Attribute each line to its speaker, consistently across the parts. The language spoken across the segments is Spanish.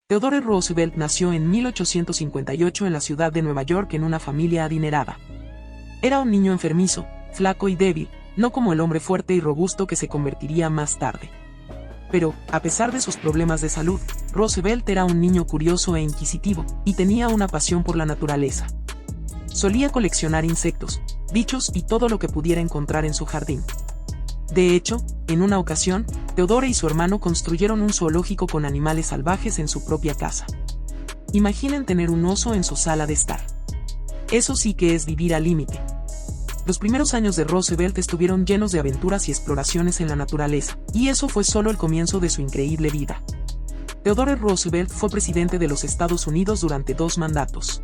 Speaker 1: Theodore Roosevelt nació en 1858 en la ciudad de Nueva York en una familia adinerada. Era un niño enfermizo, flaco y débil, no como el hombre fuerte y robusto que se convertiría más tarde. Pero, a pesar de sus problemas de salud, Roosevelt era un niño curioso e inquisitivo, y tenía una pasión por la naturaleza. Solía coleccionar insectos, bichos y todo lo que pudiera encontrar en su jardín. De hecho, en una ocasión, Theodore y su hermano construyeron un zoológico con animales salvajes en su propia casa. Imaginen tener un oso en su sala de estar. Eso sí que es vivir al límite. Los primeros años de Roosevelt estuvieron llenos de aventuras y exploraciones en la naturaleza, y eso fue solo el comienzo de su increíble vida. Theodore Roosevelt fue presidente de los Estados Unidos durante 2 mandatos.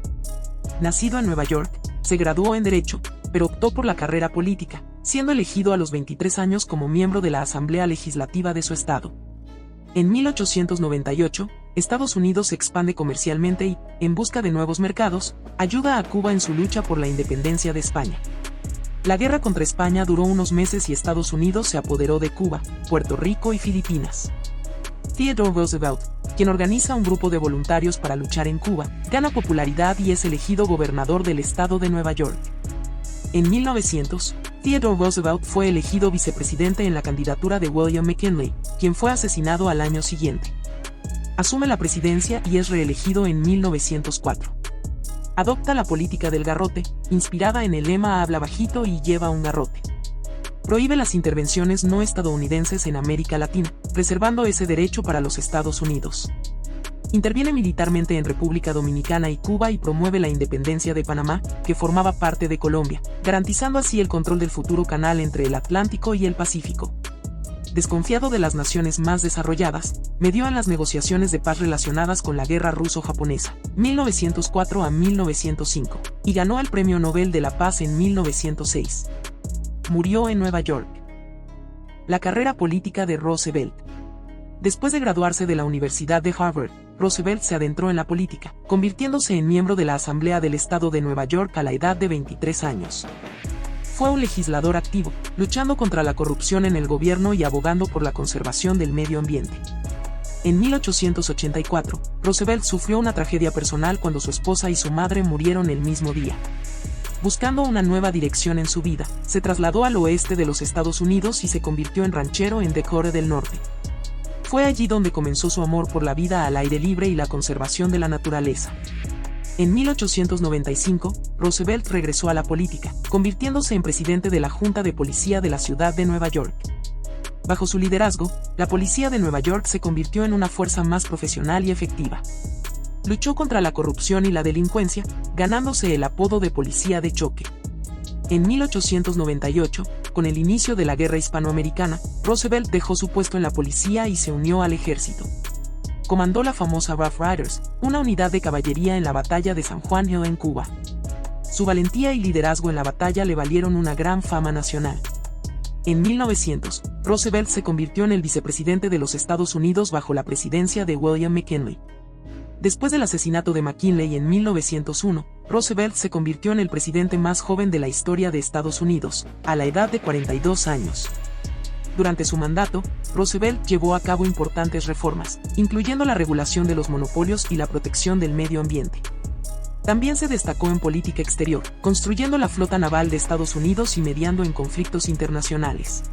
Speaker 1: Nacido en Nueva York, se graduó en Derecho, pero optó por la carrera política, siendo elegido a los 23 años como miembro de la Asamblea Legislativa de su estado. En 1898, Estados Unidos se expande comercialmente y, en busca de nuevos mercados, ayuda a Cuba en su lucha por la independencia de España. La guerra contra España duró unos meses y Estados Unidos se apoderó de Cuba, Puerto Rico y Filipinas. Theodore Roosevelt, quien organiza un grupo de voluntarios para luchar en Cuba, gana popularidad y es elegido gobernador del estado de Nueva York. En 1900, Theodore Roosevelt fue elegido vicepresidente en la candidatura de William McKinley, quien fue asesinado al año siguiente. Asume la presidencia y es reelegido en 1904. Adopta la política del garrote, inspirada en el lema "habla bajito y lleva un garrote". Prohíbe las intervenciones no estadounidenses en América Latina, reservando ese derecho para los Estados Unidos. Interviene militarmente en República Dominicana y Cuba y promueve la independencia de Panamá, que formaba parte de Colombia, garantizando así el control del futuro canal entre el Atlántico y el Pacífico. Desconfiado de las naciones más desarrolladas, medió en las negociaciones de paz relacionadas con la Guerra Ruso-Japonesa, 1904 a 1905, y ganó el Premio Nobel de la Paz en 1906. Murió en Nueva York. La carrera política de Roosevelt. Después de graduarse de la Universidad de Harvard, Roosevelt se adentró en la política, convirtiéndose en miembro de la Asamblea del Estado de Nueva York a la edad de 23 años. Fue un legislador activo, luchando contra la corrupción en el gobierno y abogando por la conservación del medio ambiente. En 1884, Roosevelt sufrió una tragedia personal cuando su esposa y su madre murieron el mismo día. Buscando una nueva dirección en su vida, se trasladó al oeste de los Estados Unidos y se convirtió en ranchero en Dakota del Norte. Fue allí donde comenzó su amor por la vida al aire libre y la conservación de la naturaleza. En 1895, Roosevelt regresó a la política, convirtiéndose en presidente de la Junta de Policía de la ciudad de Nueva York. Bajo su liderazgo, la policía de Nueva York se convirtió en una fuerza más profesional y efectiva. Luchó contra la corrupción y la delincuencia, ganándose el apodo de policía de choque. En 1898, con el inicio de la Guerra Hispanoamericana, Roosevelt dejó su puesto en la policía y se unió al ejército. Comandó la famosa Rough Riders, una unidad de caballería en la batalla de San Juan Hill en Cuba. Su valentía y liderazgo en la batalla le valieron una gran fama nacional. En 1900, Roosevelt se convirtió en el vicepresidente de los Estados Unidos bajo la presidencia de William McKinley. Después del asesinato de McKinley en 1901, Roosevelt se convirtió en el presidente más joven de la historia de Estados Unidos, a la edad de 42 años. Durante su mandato, Roosevelt llevó a cabo importantes reformas, incluyendo la regulación de los monopolios y la protección del medio ambiente. También se destacó en política exterior, construyendo la flota naval de Estados Unidos y mediando en conflictos internacionales.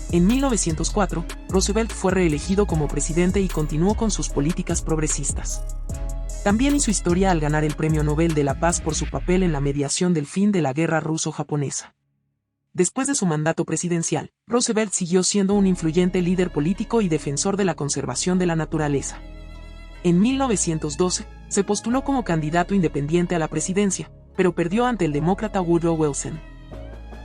Speaker 1: En 1904, Roosevelt fue reelegido como presidente y continuó con sus políticas progresistas. También hizo historia al ganar el Premio Nobel de la Paz por su papel en la mediación del fin de la Guerra Ruso-Japonesa. Después de su mandato presidencial, Roosevelt siguió siendo un influyente líder político y defensor de la conservación de la naturaleza. En 1912, se postuló como candidato independiente a la presidencia, pero perdió ante el demócrata Woodrow Wilson.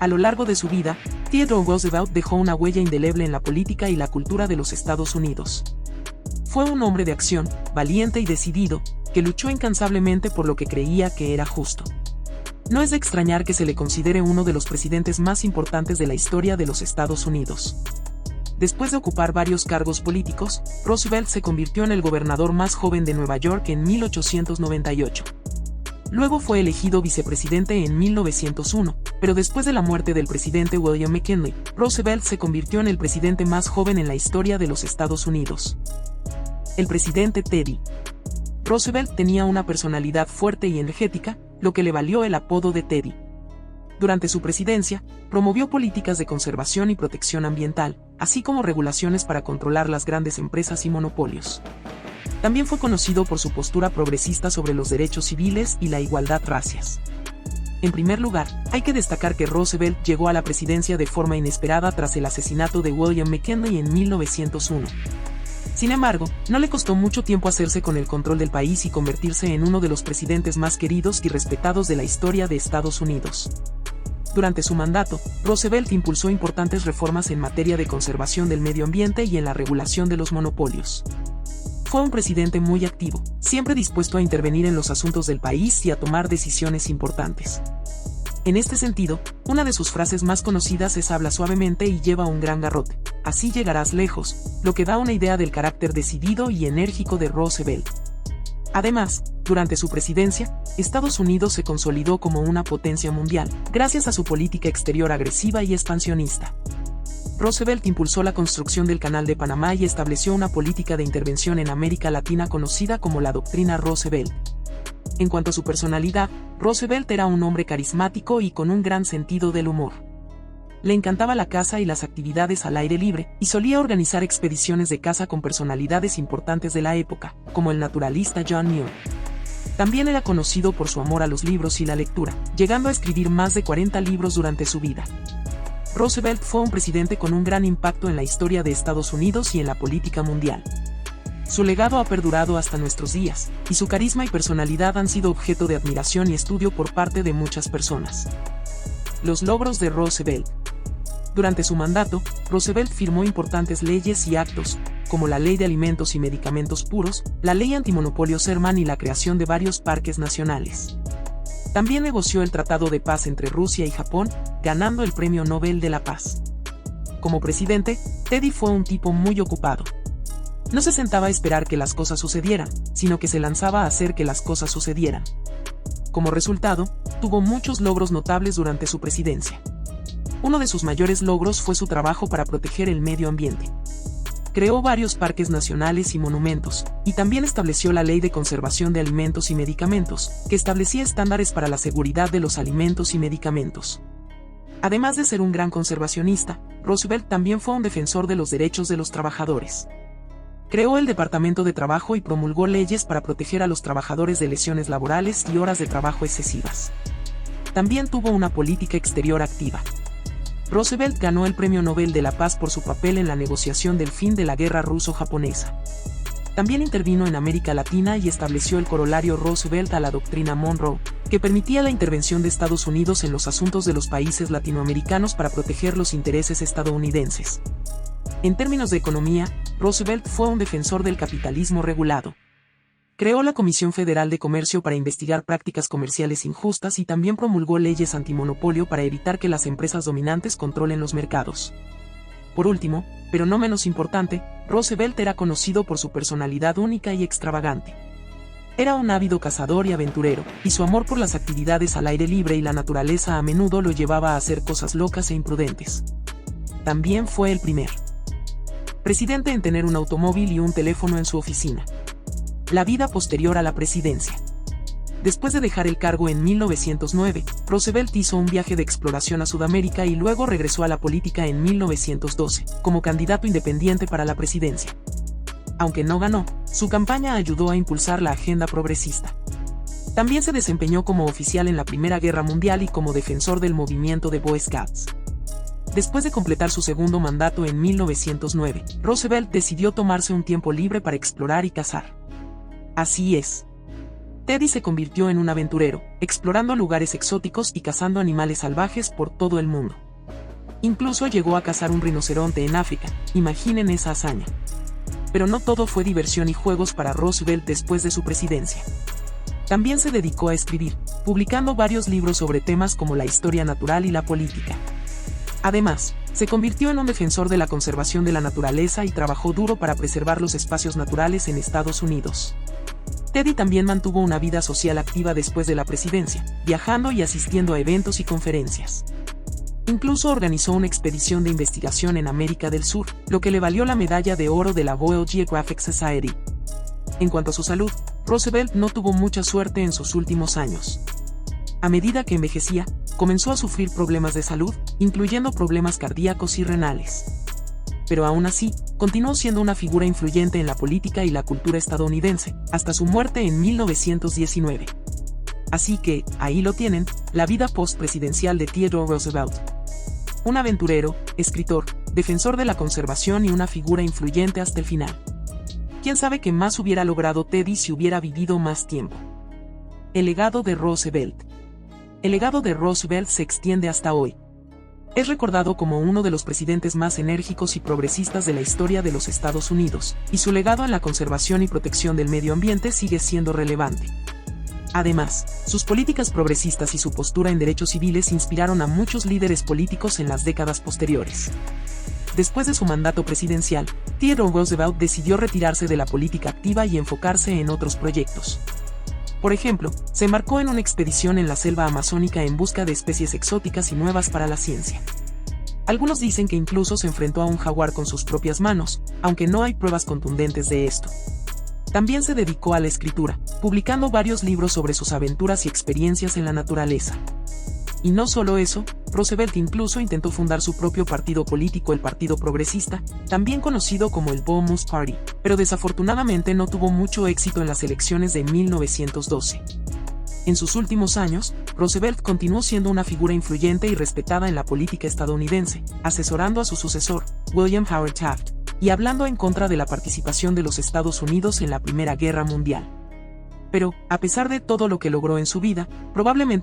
Speaker 1: A lo largo de su vida, Theodore Roosevelt dejó una huella indeleble en la política y la cultura de los Estados Unidos. Fue un hombre de acción, valiente y decidido, que luchó incansablemente por lo que creía que era justo. No es de extrañar que se le considere uno de los presidentes más importantes de la historia de los Estados Unidos. Después de ocupar varios cargos políticos, Roosevelt se convirtió en el gobernador más joven de Nueva York en 1898. Luego fue elegido vicepresidente en 1901, pero después de la muerte del presidente William McKinley, Roosevelt se convirtió en el presidente más joven en la historia de los Estados Unidos. El presidente Teddy Roosevelt tenía una personalidad fuerte y energética, lo que le valió el apodo de Teddy. Durante su presidencia, promovió políticas de conservación y protección ambiental, así como regulaciones para controlar las grandes empresas y monopolios. También fue conocido por su postura progresista sobre los derechos civiles y la igualdad racias. En primer lugar, hay que destacar que Roosevelt llegó a la presidencia de forma inesperada tras el asesinato de William McKinley en 1901. Sin embargo, no le costó mucho tiempo hacerse con el control del país y convertirse en uno de los presidentes más queridos y respetados de la historia de Estados Unidos. Durante su mandato, Roosevelt impulsó importantes reformas en materia de conservación del medio ambiente y en la regulación de los monopolios. Fue un presidente muy activo, siempre dispuesto a intervenir en los asuntos del país y a tomar decisiones importantes. En este sentido, una de sus frases más conocidas es "habla suavemente y lleva un gran garrote, así llegarás lejos", lo que da una idea del carácter decidido y enérgico de Roosevelt. Además, durante su presidencia, Estados Unidos se consolidó como una potencia mundial, gracias a su política exterior agresiva y expansionista. Roosevelt impulsó la construcción del Canal de Panamá y estableció una política de intervención en América Latina conocida como la Doctrina Roosevelt. En cuanto a su personalidad, Roosevelt era un hombre carismático y con un gran sentido del humor. Le encantaba la caza y las actividades al aire libre, y solía organizar expediciones de caza con personalidades importantes de la época, como el naturalista John Muir. También era conocido por su amor a los libros y la lectura, llegando a escribir más de 40 libros durante su vida. Roosevelt fue un presidente con un gran impacto en la historia de Estados Unidos y en la política mundial. Su legado ha perdurado hasta nuestros días, y su carisma y personalidad han sido objeto de admiración y estudio por parte de muchas personas. Los logros de Roosevelt. Durante su mandato, Roosevelt firmó importantes leyes y actos, como la Ley de Alimentos y Medicamentos Puros, la Ley Antimonopolio Sherman y la creación de varios parques nacionales. También negoció el Tratado de Paz entre Rusia y Japón, ganando el Premio Nobel de la Paz. Como presidente, Teddy fue un tipo muy ocupado. No se sentaba a esperar que las cosas sucedieran, sino que se lanzaba a hacer que las cosas sucedieran. Como resultado, tuvo muchos logros notables durante su presidencia. Uno de sus mayores logros fue su trabajo para proteger el medio ambiente. Creó varios parques nacionales y monumentos, y también estableció la Ley de Conservación de Alimentos y Medicamentos, que establecía estándares para la seguridad de los alimentos y medicamentos. Además de ser un gran conservacionista, Roosevelt también fue un defensor de los derechos de los trabajadores. Creó el Departamento de Trabajo y promulgó leyes para proteger a los trabajadores de lesiones laborales y horas de trabajo excesivas. También tuvo una política exterior activa. Roosevelt ganó el Premio Nobel de la Paz por su papel en la negociación del fin de la guerra ruso-japonesa. También intervino en América Latina y estableció el corolario Roosevelt a la Doctrina Monroe, que permitía la intervención de Estados Unidos en los asuntos de los países latinoamericanos para proteger los intereses estadounidenses. En términos de economía, Roosevelt fue un defensor del capitalismo regulado. Creó la Comisión Federal de Comercio para investigar prácticas comerciales injustas y también promulgó leyes antimonopolio para evitar que las empresas dominantes controlen los mercados. Por último, pero no menos importante, Roosevelt era conocido por su personalidad única y extravagante. Era un ávido cazador y aventurero, y su amor por las actividades al aire libre y la naturaleza a menudo lo llevaba a hacer cosas locas e imprudentes. También fue el primer presidente en tener un automóvil y un teléfono en su oficina. La vida posterior a la presidencia. Después de dejar el cargo en 1909, Roosevelt hizo un viaje de exploración a Sudamérica y luego regresó a la política en 1912, como candidato independiente para la presidencia. Aunque no ganó, su campaña ayudó a impulsar la agenda progresista. También se desempeñó como oficial en la Primera Guerra Mundial y como defensor del movimiento de Boy Scouts. Después de completar su segundo mandato en 1909, Roosevelt decidió tomarse un tiempo libre para explorar y cazar. Así es. Teddy se convirtió en un aventurero, explorando lugares exóticos y cazando animales salvajes por todo el mundo. Incluso llegó a cazar un rinoceronte en África, imaginen esa hazaña. Pero no todo fue diversión y juegos para Roosevelt después de su presidencia. También se dedicó a escribir, publicando varios libros sobre temas como la historia natural y la política. Además, se convirtió en un defensor de la conservación de la naturaleza y trabajó duro para preservar los espacios naturales en Estados Unidos. Teddy también mantuvo una vida social activa después de la presidencia, viajando y asistiendo a eventos y conferencias. Incluso organizó una expedición de investigación en América del Sur, lo que le valió la medalla de oro de la Royal Geographic Society. En cuanto a su salud, Roosevelt no tuvo mucha suerte en sus últimos años. A medida que envejecía, comenzó a sufrir problemas de salud, incluyendo problemas cardíacos y renales. Pero aún así, continuó siendo una figura influyente en la política y la cultura estadounidense, hasta su muerte en 1919. Así que, ahí lo tienen, la vida post-presidencial de Theodore Roosevelt. Un aventurero, escritor, defensor de la conservación y una figura influyente hasta el final. ¿Quién sabe qué más hubiera logrado Teddy si hubiera vivido más tiempo? El legado de Roosevelt. El legado de Roosevelt se extiende hasta hoy. Es recordado como uno de los presidentes más enérgicos y progresistas de la historia de los Estados Unidos, y su legado en la conservación y protección del medio ambiente sigue siendo relevante. Además, sus políticas progresistas y su postura en derechos civiles inspiraron a muchos líderes políticos en las décadas posteriores. Después de su mandato presidencial, Theodore Roosevelt decidió retirarse de la política activa y enfocarse en otros proyectos. Por ejemplo, se embarcó en una expedición en la selva amazónica en busca de especies exóticas y nuevas para la ciencia. Algunos dicen que incluso se enfrentó a un jaguar con sus propias manos, aunque no hay pruebas contundentes de esto. También se dedicó a la escritura, publicando varios libros sobre sus aventuras y experiencias en la naturaleza. Y no solo eso, Roosevelt incluso intentó fundar su propio partido político, el Partido Progresista, también conocido como el Bull Moose Party, pero desafortunadamente no tuvo mucho éxito en las elecciones de 1912. En sus últimos años, Roosevelt continuó siendo una figura influyente y respetada en la política estadounidense, asesorando a su sucesor, William Howard Taft, y hablando en contra de la participación de los Estados Unidos en la Primera Guerra Mundial. Pero, a pesar de todo lo que logró en su vida, probablemente